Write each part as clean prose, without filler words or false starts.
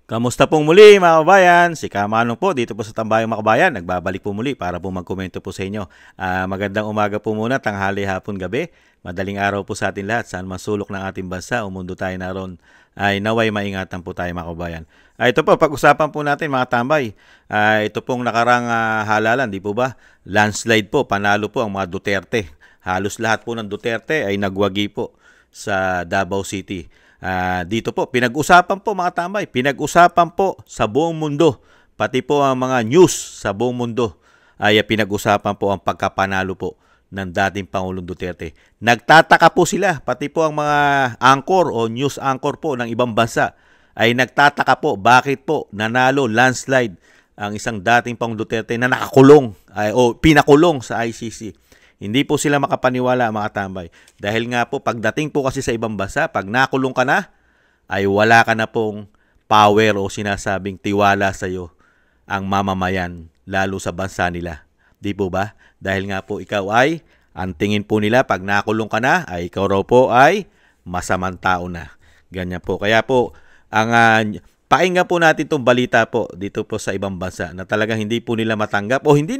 Kamusta pong muli mga kabayan? Si Kamanong po dito po sa Tambayang Makabayan. Nagbabalik po muli para po magkomento po sa inyo. Magandang umaga po muna, tanghali, hapon, gabi. Madaling araw po sa atin lahat. Saan man sulok ng ating bansa o mundo tayo naroon ay naway maingatan po tayo mga kabayan. Ito po, pag-usapan po natin mga tambay. Ito pong nakarang halalan, di po ba? Landslide po, panalo po ang mga Duterte. Halos lahat po ng Duterte ay nagwagi po sa Davao City. Dito po, pinag-usapan po mga tambay, pinag-usapan po sa buong mundo, pati po ang mga news sa buong mundo ay pinag-usapan po ang pagkapanalo po ng dating Pangulong Duterte. Nagtataka po sila, pati po ang mga anchor o news anchor po ng ibang bansa ay nagtataka po bakit po nanalo landslide ang isang dating Pangulong Duterte na nakakulong o pinakulong sa ICC. Hindi po sila makapaniwala mga tambay. Dahil nga po pagdating po kasi sa ibang bansa, pag nakulong ka na, ay wala ka na pong power o sinasabing tiwala sa iyo ang mamamayan, lalo sa bansa nila. Di po ba? Dahil nga po ikaw ay, ang tingin po nila pag nakulong ka na, ay ikaw raw po ay masamang tao na. Ganyan po. Kaya po, pakinggan po natin itong balita po dito po sa ibang bansa na talagang hindi po nila matanggap o hindi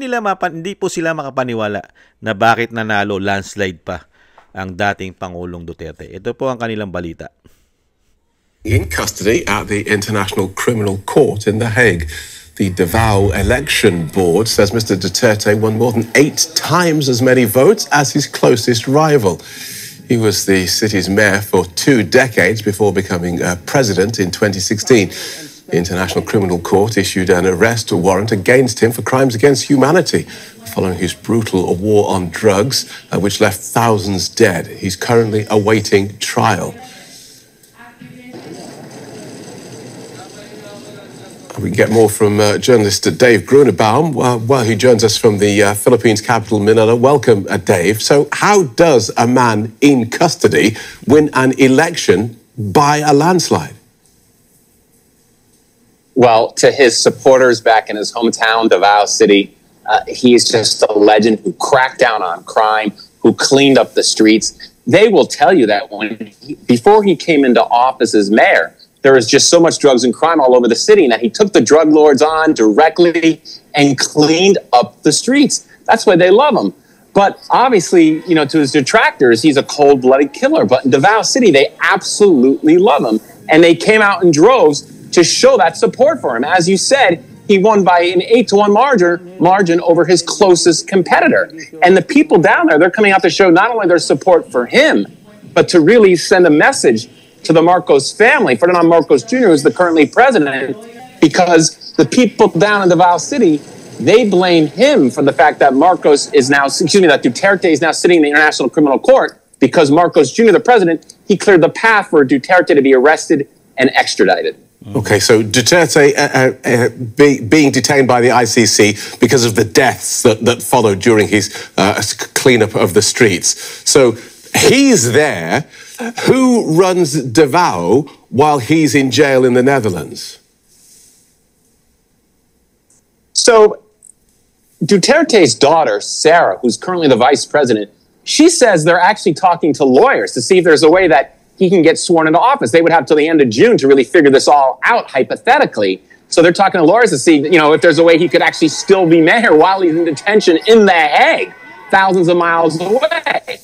po sila makapaniwala na bakit nanalo landslide pa ang dating Pangulong Duterte. Ito po ang kanilang balita. In custody at the International Criminal Court in The Hague. The Davao Election Board says Mr. Duterte won more than 8 times as many votes as his closest rival. He was the city's mayor for 2 decades before becoming president in 2016. The International Criminal Court issued an arrest warrant against him for crimes against humanity following his brutal war on drugs, which left thousands dead. He's currently awaiting trial. We get more from journalist Dave Grunebaum, who joins us from the Philippines capital, Manila. Welcome, Dave. So how does a man in custody win an election by a landslide? Well, to his supporters back in his hometown, Davao City, he's just a legend who cracked down on crime, who cleaned up the streets. They will tell you that before he came into office as mayor, there was just so much drugs and crime all over the city, and that he took the drug lords on directly and cleaned up the streets. That's why they love him. But obviously, you know, to his detractors, he's a cold-blooded killer. But in Davao City, they absolutely love him. And they came out in droves to show that support for him. As you said, he won by an 8-1 margin over his closest competitor. And the people down there, they're coming out to show not only their support for him, but to really send a message to the Marcos family, Ferdinand Marcos Jr., who's the currently president, because the people down in Davao City, they blame him for the fact that that Duterte is now sitting in the International Criminal Court because Marcos Jr., the president, he cleared the path for Duterte to be arrested and extradited. Okay, so Duterte being detained by the ICC because of the deaths that followed during his cleanup of the streets. So he's there. Who runs Davao while he's in jail in the Netherlands? So Duterte's daughter, Sarah, who's currently the vice president, she says they're actually talking to lawyers to see if there's a way that he can get sworn into office. They would have till the end of June to really figure this all out, hypothetically. So they're talking to lawyers to see, you know, if there's a way he could actually still be mayor while he's in detention in The Hague, thousands of miles away.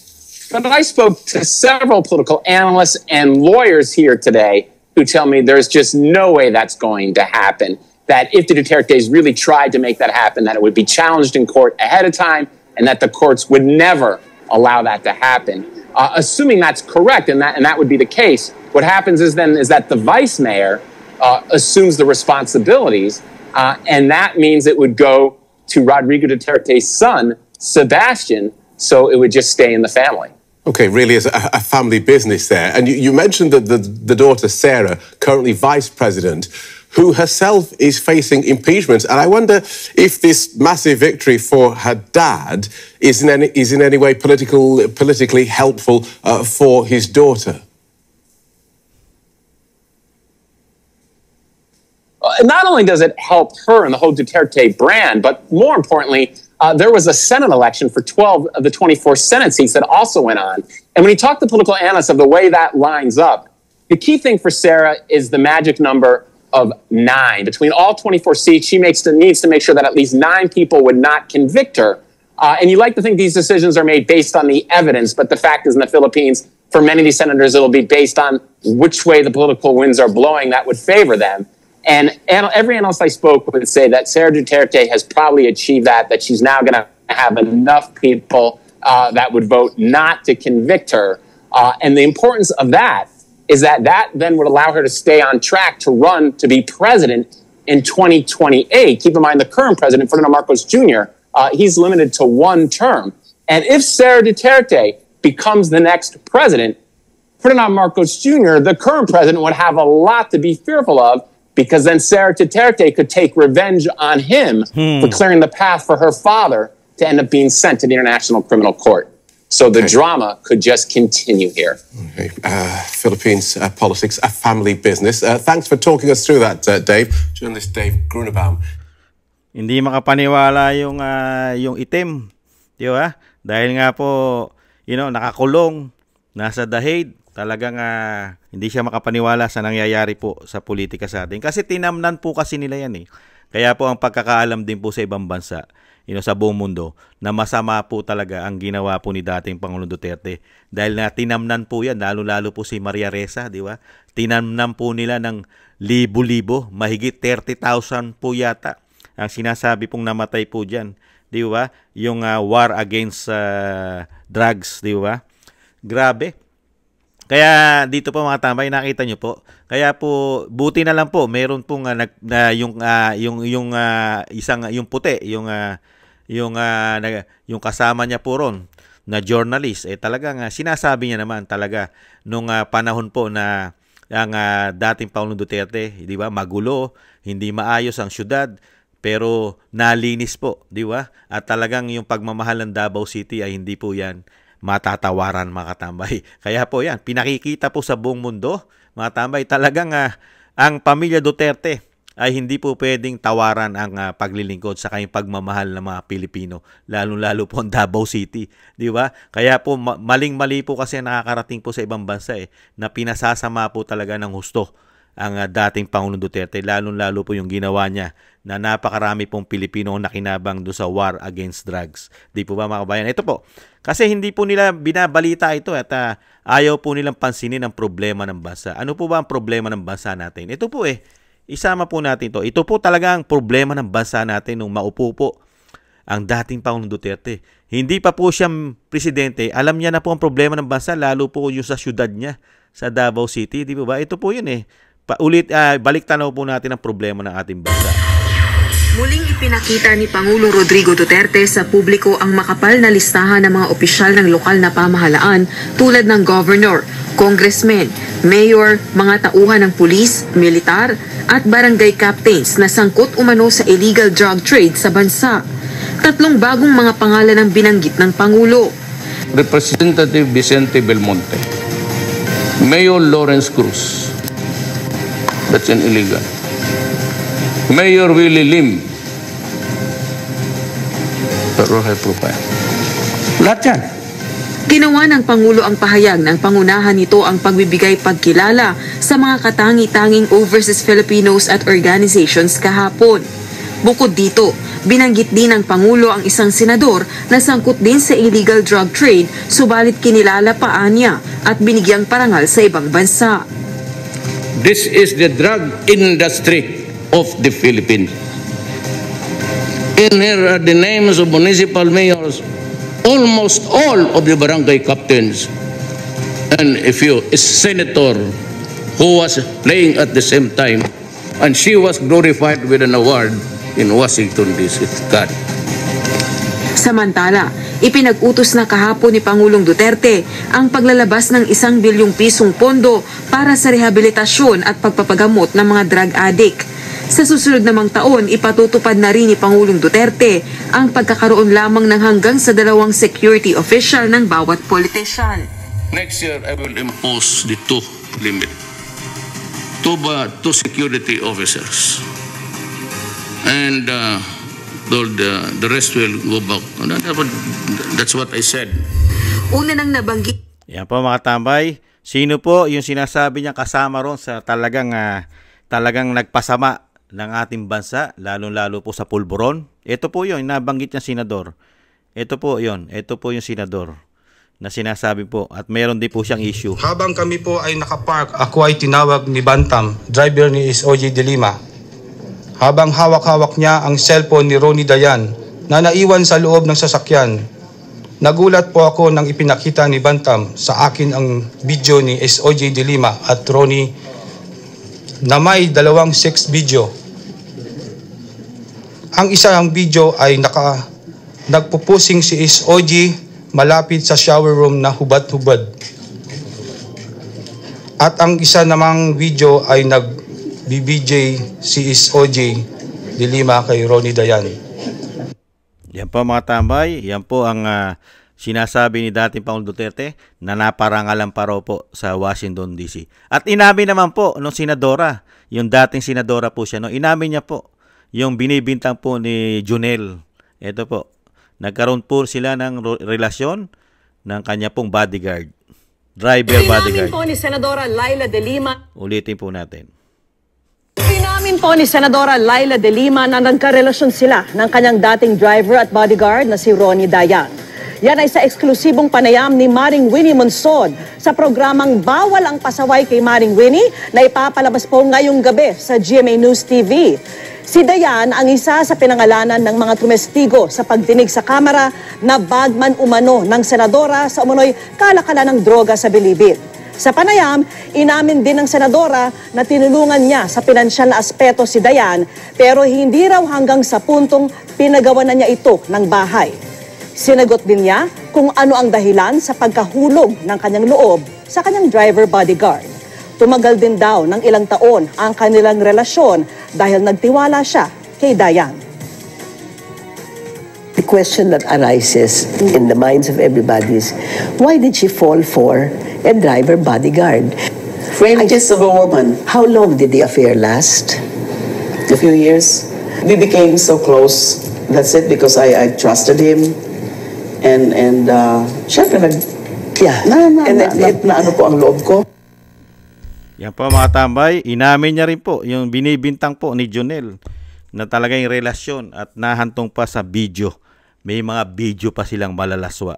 But I spoke to several political analysts and lawyers here today who tell me there's just no way that's going to happen. That if the Dutertes really tried to make that happen, that it would be challenged in court ahead of time and that the courts would never allow that to happen. Assuming that's correct and that would be the case, what happens is that the vice mayor assumes the responsibilities, and that means it would go to Rodrigo Duterte's son, Sebastian, so it would just stay in the family. Okay, really is a family business there. And you mentioned that the daughter, Sarah, currently vice president, who herself is facing impeachment. And I wonder if this massive victory for her dad is in any way politically helpful for his daughter. Not only does it help her and the whole Duterte brand, but more importantly, there was a Senate election for 12 of the 24 Senate seats that also went on. And when you talk to political analysts of the way that lines up, the key thing for Sarah is the magic number of 9. Between all 24 seats, she needs to make sure that at least 9 people would not convict her. And you like to think these decisions are made based on the evidence, but the fact is in the Philippines, for many of these senators, it'll be based on which way the political winds are blowing that would favor them. And every analyst I spoke would say that Sara Duterte has probably achieved that she's now going to have enough people that would vote not to convict her. And the importance of that is that then would allow her to stay on track to run to be president in 2028. Keep in mind, the current president, Ferdinand Marcos Jr., he's limited to 1 term. And if Sara Duterte becomes the next president, Ferdinand Marcos Jr., the current president, would have a lot to be fearful of, because then Sara Duterte could take revenge on him for clearing the path for her father to end up being sent to the International Criminal Court. So the drama could just continue here. Okay. Philippines politics, a family business. Thanks for talking us through that, Dave. Journalist Dave Grunebaum. Hindi makapaniwala yung itim, di ba? Dahil nga po, nakakulong, nasa The Hague. Talagang hindi siya makapaniwala sa nangyayari po sa politika sa atin. Kasi tinamnan po kasi nila yan eh. Kaya po ang pagkakaalam din po sa ibang bansa, sa buong mundo, na masama po talaga ang ginawa po ni dating Pangulong Duterte. Dahil na tinamnan po yan, lalo-lalo po si Maria Ressa, di ba? Tinamnan po nila ng libo-libo, mahigit 30,000 po yata ang sinasabi pong namatay po dyan. Di ba? Yung war against drugs, di ba? Grabe. Kaya dito po mga tambay, nakita nyo po. Kaya po buti na lang po meron pong yung puti, yung kasama niya po ron na journalist, talagang sinasabi niya naman talaga nung panahon po na ang dating Pangulong Duterte, di ba, magulo, hindi maayos ang syudad, pero nalinis po, di ba? At talagang yung pagmamahal ng Davao City ay hindi po yan matatawaran, mga katambay. Kaya po yan, pinakikita po sa buong mundo, mga tambay, talagang ang pamilya Duterte ay hindi po pwedeng tawaran ang paglilingkod sa kayong pagmamahal ng mga Pilipino, lalo-lalo po ang Davao City, di ba? Kaya po maling-mali po kasi nakakarating po sa ibang bansa na pinasasama po talaga ng husto ang dating Pangulong Duterte, lalo-lalo po yung ginawa niya na napakarami pong Pilipino nakinabang do sa war against drugs. Di po ba, mga kabayan? Ito po, kasi hindi po nila binabalita ito at ayaw po nilang pansinin ang problema ng bansa. Ano po ba ang problema ng bansa natin? Ito po isama po natin ito. Ito po talaga ang problema ng bansa natin nung maupo po ang dating Pangulong Duterte. Hindi pa po siya presidente, alam niya na po ang problema ng bansa, lalo po yung sa syudad niya, sa Davao City. Di po ba? Ito po yun balik tanaw po natin ang problema ng ating bansa. Muling ipinakita ni Pangulong Rodrigo Duterte sa publiko ang makapal na listahan ng mga opisyal ng lokal na pamahalaan tulad ng governor, congressmen, mayor, mga tauhan ng pulis, militar at barangay captains na sangkot umano sa illegal drug trade sa bansa. 3 bagong mga pangalan ang binanggit ng Pangulo. Representative Vicente Belmonte, Mayor Lawrence Cruz, that's an illegal. Mayor Willie Lim, pero high profile. Lahat yan. Ginawa ng Pangulo ang pahayag ng pangunahan nito ang pagbibigay pagkilala sa mga katangi-tanging overseas Filipinos at organizations kahapon. Bukod dito, binanggit din ng Pangulo ang isang senador na sangkot din sa illegal drug trade, subalit kinilala pa niya at binigyang parangal sa ibang bansa. This is the drug industry of the Philippines. In here are the names of municipal mayors, almost all of the barangay captains, and a senator who was playing at the same time, and she was glorified with an award in Washington, D.C. Samantala, ipinag-utos na kahapon ni Pangulong Duterte ang paglalabas ng 1 bilyong pisong pondo para sa rehabilitasyon at pagpapagamot ng mga drug addict. Sa susunod namang taon, ipatutupad na rin ni Pangulong Duterte ang pagkakaroon lamang ng hanggang sa 2 security official ng bawat politician. Next year, I will impose the 2 limit. 2 security officers. And the rest will go back. That's what I said. Una nang nabanggit. Yan po, mga tambay. Sino po yung sinasabi niya kasama ron sa talagang talagang nagpasama ng ating bansa, lalong-lalo po sa pulburon. Ito po yun, nabanggit niya senador. Ito po yun, ito po yung senador na sinasabi po at meron din po siyang issue. Habang kami po ay nakapark, ako ay tinawag ni Bantam, driver ni SOJ De Lima. Habang hawak-hawak niya ang cellphone ni Ronnie Dayan na naiwan sa loob ng sasakyan. Nagulat po ako nang ipinakita ni Bantam sa akin ang video ni SOJ De Lima at Ronnie na may dalawang sex video. Ang isang video ay nagpupusing si SOJ malapit sa shower room na hubad-hubad. At ang isa namang video ay nag-BBJ si SOJ De Lima kay Ronnie Dayan. Yan po mga tambay, yan po ang sinasabi ni dating Pangulong Duterte na naparangalan pa raw po sa Washington DC. At inamin naman po nung senadora, yung dating senadora po siya, no, inamin niya po yung binibintang po ni Junel. Ito po, nagkaroon po sila ng relasyon ng kanya pong bodyguard. Driver bodyguard. Inamin po ni Senadora Laila De Lima. Ulitin po natin. Inamin po ni Senadora Laila De Lima na nagkarelasyon sila ng kanyang dating driver at bodyguard na si Ronnie Dayan. Yan ay sa eksklusibong panayam ni Maring Winnie Monsod sa programang Bawal ang Pasaway kay Maring Winnie na ipapalabas po ngayong gabi sa GMA News TV. Si Dayan ang isa sa pinangalanan ng mga tumestigo sa pagdinig sa kamera na bagman umano ng senadora sa umano'y kalakalan ng droga sa Bilibid. Sa panayam, inamin din ng senadora na tinulungan niya sa pinansyal na aspeto si Dayan pero hindi raw hanggang sa puntong pinagawa na niya ito ng bahay. Sinagot din niya kung ano ang dahilan sa pagkahulog ng kanyang loob sa kanyang driver bodyguard. Tumagal din daw ng ilang taon ang kanilang relasyon dahil nagtiwala siya kay Dayan. The question that arises in the minds of everybody is, why did she fall for a driver bodyguard? Just of a woman. How long did the affair last? A few years. We became so close. That's it, because I trusted him. And syempre na ano po ang loob ko. Yan po mga tambay, inamin niya rin po yung binibintang po ni Junel na talagang relasyon at nahantong pa sa video. May mga video pa silang malalaswa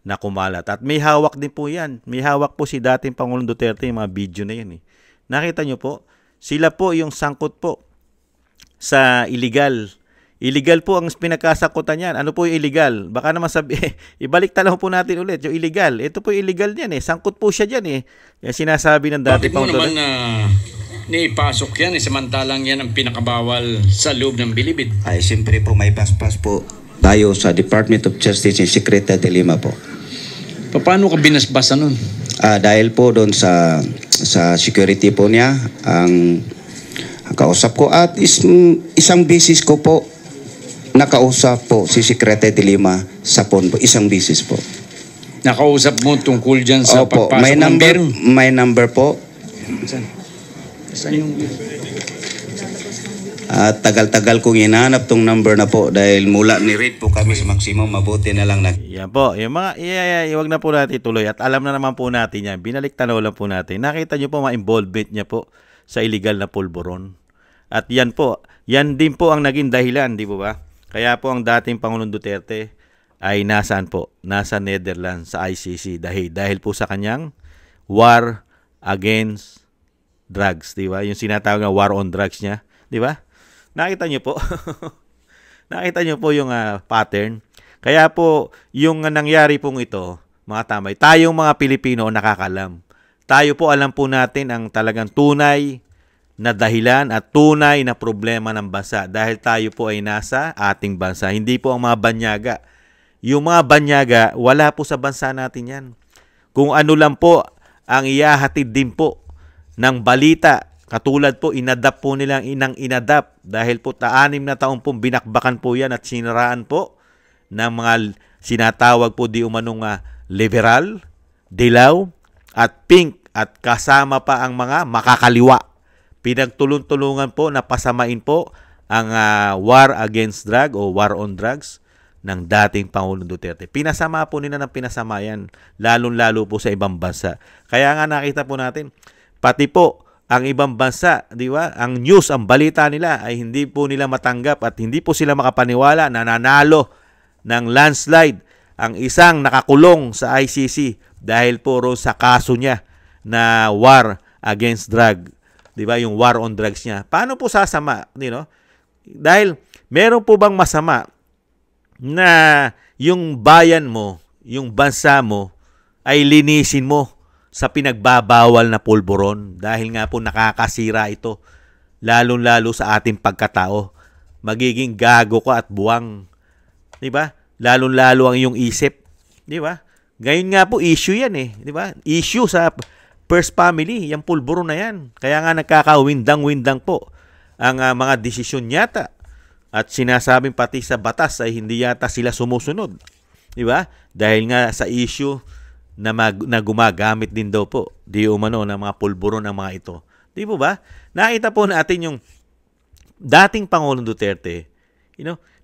na kumalat. At may hawak din po yan. May hawak po si dating Pangulong Duterte yung mga video na yan. Nakita nyo po, sila po yung sangkot po sa illegal. Illegal po ang pinagkasakutan yan. Ano po yung illegal? Baka naman ibalik talaga po natin ulit yung illegal. Ito po yung illegal niyan Sangkot po siya dyan Yung sinasabi ng dati Bakit mo naman naipasok yan samantalang yan ang pinakabawal sa loob ng Bilibid? Ay, siyempre po may paspas po tayo sa Department of Justice ni Secretary De Lima po. Paano ka binasbasa nun? Dahil po doon sa security po niya, ang kausap ko at isang bisis ko po nakausap po si Secretary De Lima sa phone po, isang bisis po. Nakausap mo tungkol dyan sa Opo, pagpasok ng biro? May number po. Saan yung... At tagal-tagal kong hinahanap tong number na po dahil mula ni Reid po kami sa maximum, mabuti na lang Yan po, yung mga, iwag na po natin tuloy at alam na naman po natin yan. Binalik tanaw lang po natin. Nakita nyo po mga involvement niya po sa illegal na pulburon. At yan po, yan din po ang naging dahilan, di po ba? Kaya po ang dating Pangulong Duterte ay nasaan po? Nasa Netherlands sa ICC dahil po sa kanyang war against drugs, di ba? Yung sinatawag na war on drugs niya, di ba? Nakita niyo po. Nakita niyo po yung pattern. Kaya po yung nangyari pong ito, mga tambay, tayong mga Pilipino nakakalam. Tayo po alam po natin ang talagang tunay na dahilan at tunay na problema ng bansa dahil tayo po ay nasa ating bansa. Hindi po ang mga banyaga. Yung mga banyaga, wala po sa bansa natin yan. Kung ano lang po ang iyahatid din po ng balita, katulad po, inadapt po nilang inadapt dahil po 6 na taon pong binakbakan po yan at sinaraan po ng mga sinatawag po di umanong liberal, dilaw, at pink at kasama pa ang mga makakaliwa. Pinagtulong-tulungan po na pasamain po ang war against drug o war on drugs ng dating Pangulong Duterte. Pinasama po nila ng pinasama yan, lalong-lalo po sa ibang bansa. Kaya nga nakita po natin, pati po ang ibang bansa, di ba? Ang news, ang balita nila ay hindi po nila matanggap at hindi po sila makapaniwala na nanalo ng landslide ang isang nakakulong sa ICC dahil puro sa kaso niya na war against drug. Di ba? Yung war on drugs niya. Paano po sasama? You know? Dahil meron po bang masama na yung bayan mo, yung bansa mo, ay linisin mo sa pinagbabawal na pulburon dahil nga po nakakasira ito lalong-lalo sa ating pagkatao. Magiging gago ka at buwang. 'Di ba? Lalong-lalo ang iyong isip, 'di ba? Ngayon nga po issue 'yan eh, 'di ba? Issue sa First Family, yung pulburon na 'yan. Kaya nga nagkakawindang-windang po ang mga desisyon yata at sinasabing pati sa batas ay hindi yata sila sumusunod. 'Di ba? Dahil nga sa issue na gumagamit din daw po di umano ng mga pulburon ng mga ito. Di po ba? Nakita po natin yung dating Pangulong Duterte,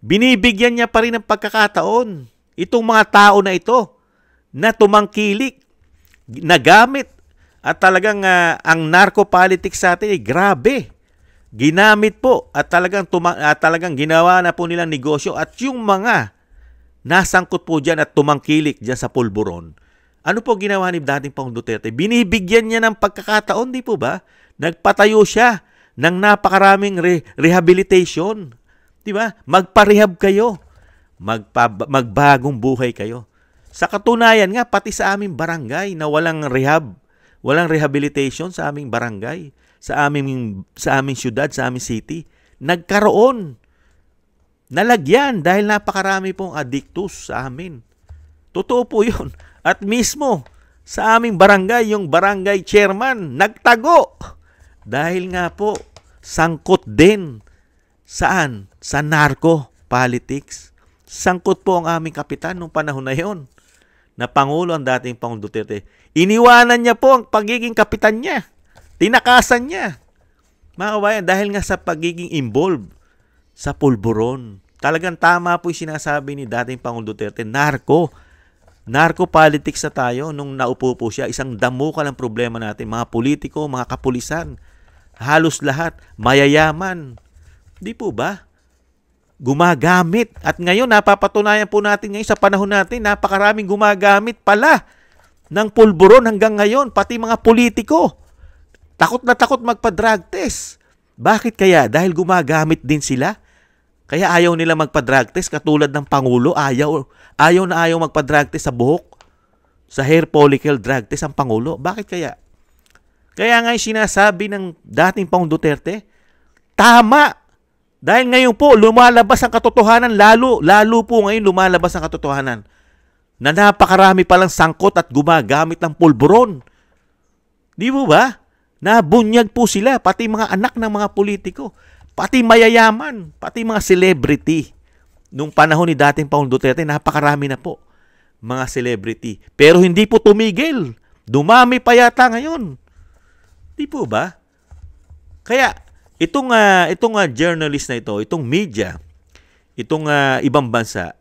binibigyan niya pa rin ng pagkakataon itong mga tao na ito na tumangkilik, nagamit at talagang ang narco-politics sa atin ay grabe. Ginamit po at talagang ginawa na po nilang negosyo at yung mga nasangkot po dyan at tumangkilik dyan sa pulburon. Ano po ginawa ni dating Pangulong Duterte? Binibigyan niya ng pagkakataon, di po ba? Nagpatayo siya ng napakaraming rehabilitation. Di ba? Magparehab kayo. Magbagong buhay kayo. Sa katunayan nga, pati sa aming barangay na walang rehabilitation sa aming barangay, sa aming syudad, sa aming city, nagkaroon. Nalagyan dahil napakarami pong addictus sa amin. Totoo po yun. At mismo, sa aming barangay, yung barangay chairman, nagtago. Dahil nga po, sangkot din. Saan? Sa narco politics. Sangkot po ang aming kapitan nung panahon na yon. Na Pangulo ang dating Pangulong Duterte. Iniwanan niya po ang pagiging kapitan niya. Tinakasan niya. Mga kabayan, dahil nga sa pagiging involved sa pulburon. Talagang tama po yung sinasabi ni dating Pangulong Duterte, Narco politics na tayo nung naupo po siya. Isang damukan ang problema natin. Mga politiko, mga kapulisan, halos lahat, mayayaman. Di po ba? Gumagamit. At ngayon, napapatunayan po natin ngayon sa panahon natin, napakaraming gumagamit pala ng pulburon hanggang ngayon, pati mga politiko. Takot na takot magpa-drug test. Bakit kaya? Dahil gumagamit din sila. Kaya ayaw nila magpa-drug test katulad ng Pangulo. Ayaw magpa-drug test sa buhok. Sa hair follicle drug test ang Pangulo. Bakit kaya? Kaya nga yung sinasabi ng dating Pangulong Duterte, tama. Dahil ngayon po, lumalabas ang katotohanan. Lalo po ngayon lumalabas ang katotohanan. Na napakarami palang sangkot at gumagamit ng pulburon. Di mo ba? Nabunyag po sila, pati mga anak ng mga politiko. Pati mayayaman, pati mga celebrity. Nung panahon ni dating Pangulong Duterte, napakarami na po mga celebrity. Pero hindi po tumigil. Dumami pa yata ngayon. Di po ba? Kaya, itong journalist na ito, itong media, itong ibang bansa,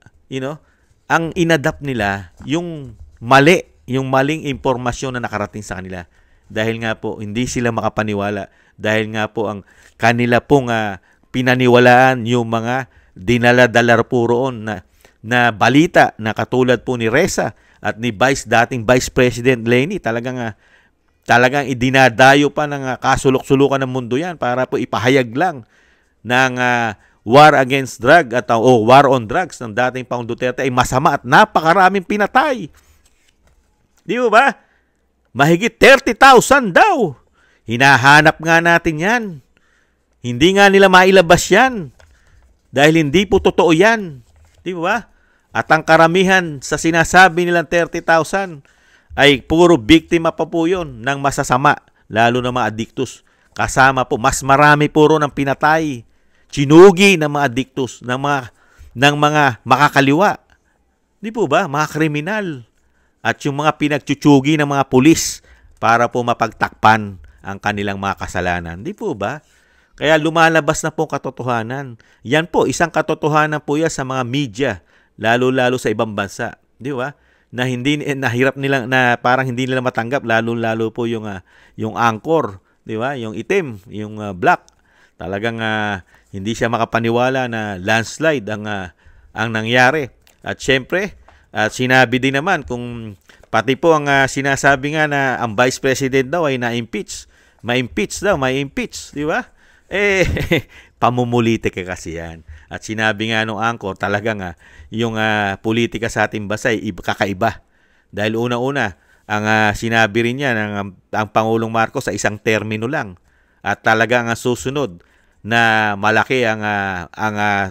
ang inadapt nila yung maling impormasyon na nakarating sa kanila. Dahil nga po, hindi sila makapaniwala. Dahil nga po, ang kanila pong pinaniwalaan yung mga dinala-dalar po roon na balita na katulad po ni Reza at ni dating Vice President Leni. Talagang idinadayo pa ng kasulok-sulukan ng mundo yan para po ipahayag lang ng war against drug at war on drugs ng dating Pangulong Duterte ay masama at napakaraming pinatay. Di ba? Mahigit 30,000 daw. Hinahanap nga natin yan. Hindi nga nila mailabas yan. Dahil hindi po totoo yan. Di ba? At ang karamihan sa sinasabi nilang 30,000 ay puro biktima pa po yun ng masasama. Lalo na mga addictus. Kasama po, mas marami puro ng pinatay. Chinugi ng mga addictus, ng mga makakaliwa. Di po ba? Mga kriminal. At yung mga pinagchuchugi ng mga pulis para po mapagtakpan ang kanilang mga kasalanan. Di po ba? Kaya lumalabas na po katotohanan. Yan po, isang katotohanan po yan sa mga media, lalo-lalo sa ibang bansa. Di ba? Na hirap nila, na parang hindi nila matanggap, lalo-lalo po yung anchor di ba? Yung itim, yung black. Talagang hindi siya makapaniwala na landslide ang nangyari. At syempre, sinabi din naman kung pati po ang sinasabi nga na ang Vice President daw ay na-impeach. Ma-impeach daw, may-impeach, di ba? Pamumulite ka kasi yan. At sinabi nga nung anchor, talagang yung politika sa ating bansa ay kakaiba. Dahil una-una, ang sinabi rin niya ng ang Pangulong Marcos sa isang termino lang. At talagang susunod na malaki ang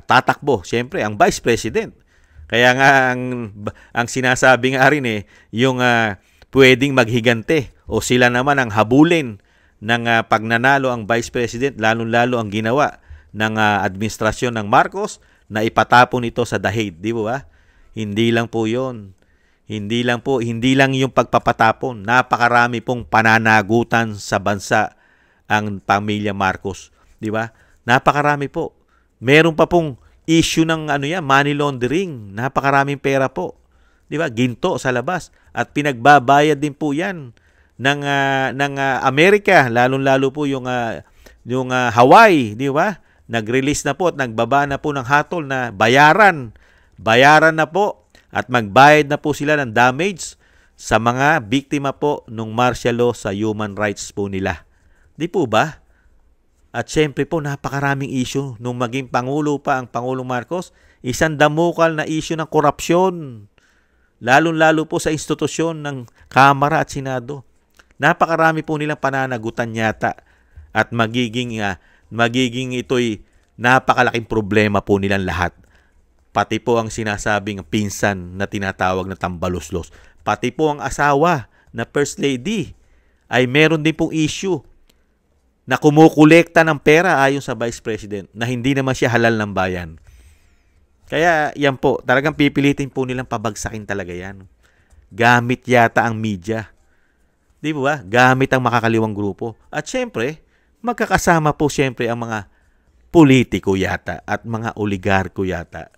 tatakbo, siyempre, ang Vice President. Kaya nga ang sinasabi nga rin yung pwedeng maghigante o sila naman ang habulin ng pagnanalo ang Vice President, lalong-lalo ang ginawa ng administrasyon ng Marcos na ipatapon ito sa dahig, di ba? Hindi lang po 'yon. Hindi lang yung pagpapatapon. Napakarami pong pananagutan sa bansa ang pamilya Marcos, di ba? Napakarami po. Meron pa pong issue ng money laundering. Napakaraming pera po. Di ba? Ginto sa labas at pinagbabayad din po 'yan ng Amerika, lalong-lalo po yung Hawaii, di ba? Nag-release na po at nagbaba na po ng hatol na bayaran na po at magbayad na po sila ng damage sa mga biktima po ng martial law sa human rights po nila. Di po ba? At syempre po, napakaraming issue. Nung maging Pangulo pa ang Pangulong Marcos, isang damukal na issue ng korupsyon. Lalong-lalo po sa institusyon ng Kamara at Senado. Napakarami po nilang pananagutan yata at magiging ito'y napakalaking problema po nilang lahat. Pati po ang sinasabing pinsan na tinatawag na tambaluslos. Pati po ang asawa na First Lady ay meron din pong issue na kumukolekta ng pera ayon sa Vice President na hindi naman siya halal ng bayan. Kaya yan po, talagang pipilitin po nilang pabagsakin talaga yan. Gamit yata ang media. Di ba? Gamit ang makakaliwang grupo. At syempre, magkakasama po syempre ang mga politiko yata at mga oligarko yata.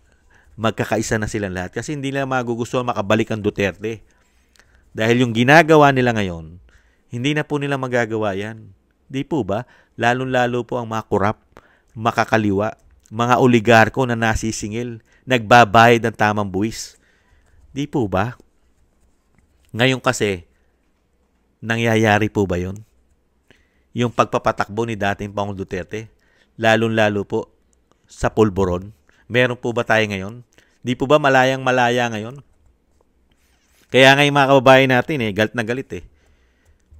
Magkakaisa na silang lahat kasi hindi nila magugustuhan makabalik ang Duterte. Dahil yung ginagawa nila ngayon, hindi na po nila magagawa yan. Di po ba? Lalong-lalo po ang mga korap, makakaliwa, mga oligarko na nasisingil, nagbabayad ng tamang buwis. Di po ba? Ngayon kasi, nangyayari po ba yun? Yung pagpapatakbo ni dating Pangulong Duterte, lalong-lalo po sa pulburon. Meron po ba tayo ngayon? Di po ba malayang-malaya ngayon? Kaya ngayon mga kababayan natin galit na galit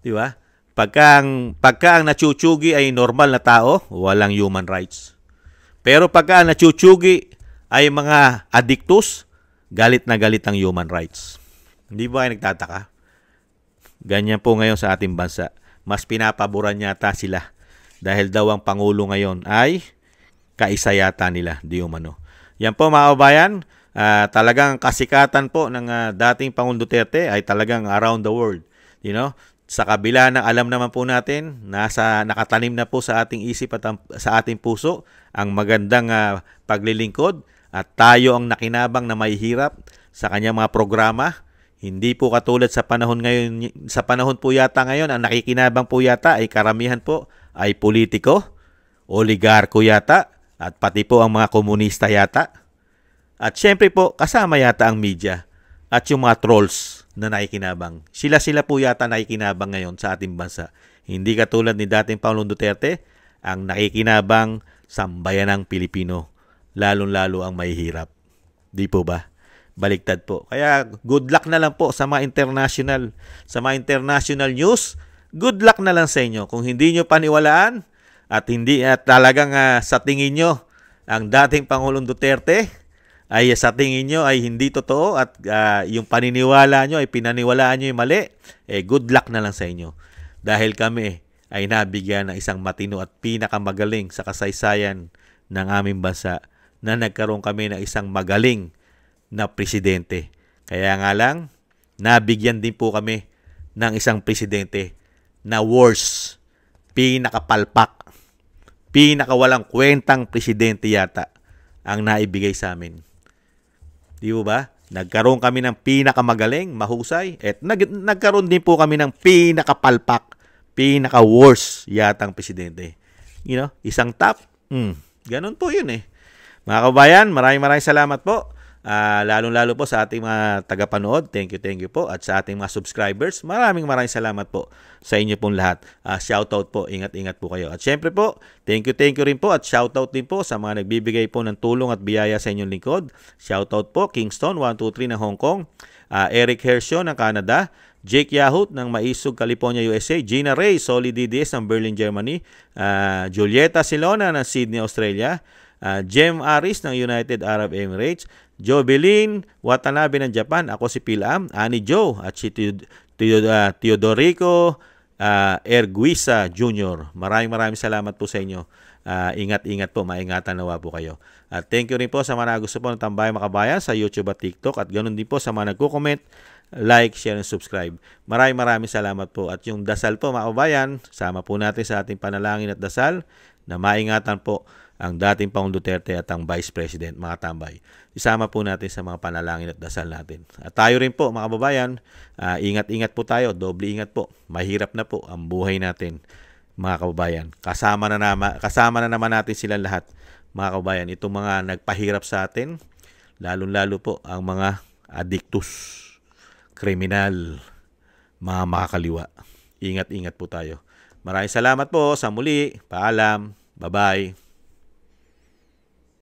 Di ba? Pagka ang nachuchugi ay normal na tao, walang human rights. Pero pagka ang nachuchugi ay mga addictus, galit na galit ang human rights. Hindi ba kayo nagtataka? Ganyan po ngayon sa ating bansa. Mas pinapaboran yata sila dahil daw ang Pangulo ngayon ay kaisa yata nila, di umano. Yan po mga kababayan, talagang kasikatan po ng dating Pangulong Duterte ay talagang around the world. Sa kabila ng alam naman po natin, nakatanim na po sa ating isip at sa ating puso ang magandang paglilingkod at tayo ang nakinabang na may hirap sa kanyang mga programa. Hindi po katulad sa panahon ngayon, sa panahon po yata ngayon, ang nakikinabang po yata ay karamihan po ay politiko, oligarko yata, at pati po ang mga komunista yata. At syempre po, kasama yata ang media at yung mga trolls na nakikinabang. Sila po yata nakikinabang ngayon sa ating bansa. Hindi katulad ni dating Pangulong Duterte, ang nakikinabang sambayanang Pilipino, lalong-lalo ang mahihirap. Di po ba? Baliktad po. Kaya good luck na lang po sa mga international news. Good luck na lang sa inyo. Kung hindi nyo paniwalaan at talagang sa tingin nyo ang dating Pangulong Duterte ay sa tingin nyo ay hindi totoo at yung paniniwala nyo ay pinaniwalaan nyo yung mali, good luck na lang sa inyo. Dahil kami ay nabigyan ng isang matino at pinakamagaling sa kasaysayan ng aming bansa na nagkaroon kami ng isang magaling na presidente. Kaya nga lang, nabigyan din po kami ng isang presidente na worse, pinakapalpak, pinakawalang kwentang presidente yata ang naibigay sa amin. Di ba? Nagkaroon kami ng pinakamagaling, mahusay, at nagkaroon din po kami ng pinakapalpak, pinaka-worst yatang presidente. Isang top. Ganun po yun eh. Mga kabayan, maraming salamat po. Lalong-lalo po sa ating mga tagapanood. Thank you po. At sa ating mga subscribers, maraming salamat po sa inyo pong lahat. Shoutout po. Ingat-ingat po kayo. At syempre po, thank you rin po. At shoutout din po sa mga nagbibigay po ng tulong at biyaya sa inyong lingkod. Shoutout po, Kingston 123 ng Hong Kong, Eric Hershaw ng Canada, Jake Yahut ng Maisog, California, USA, Gina Ray, Solid DDS ng Berlin, Germany, Julieta Silona ng Sydney, Australia, Jem Aris ng United Arab Emirates, Jobelin Watanabe ng Japan, ako si Pilam, Annie Joe at si Teodorico Erguisa Jr. Maraming salamat po sa inyo. Ingat-ingat po, maingatan nawa po kayo. At thank you rin po sa mga gusto po ng Tambayang Makabayan sa YouTube at TikTok, at ganoon din po sa mga nagko-comment, like, share, and subscribe. Maraming salamat po. At yung dasal po, mga kabayan, sama po natin sa ating panalangin at dasal na maingatan po ang dating Pangulong Duterte at ang Vice President, mga tambay. Isama po natin sa mga panalangin at dasal natin. At tayo rin po, mga kababayan, ingat-ingat po tayo, doble ingat po. Mahirap na po ang buhay natin, mga kababayan. Kasama na naman natin sila lahat, mga kababayan. Itong mga nagpahirap sa atin, lalong-lalo po ang mga addictus, kriminal, mga makakaliwa. Ingat-ingat po tayo. Maraming salamat po sa muli. Paalam. Bye-bye.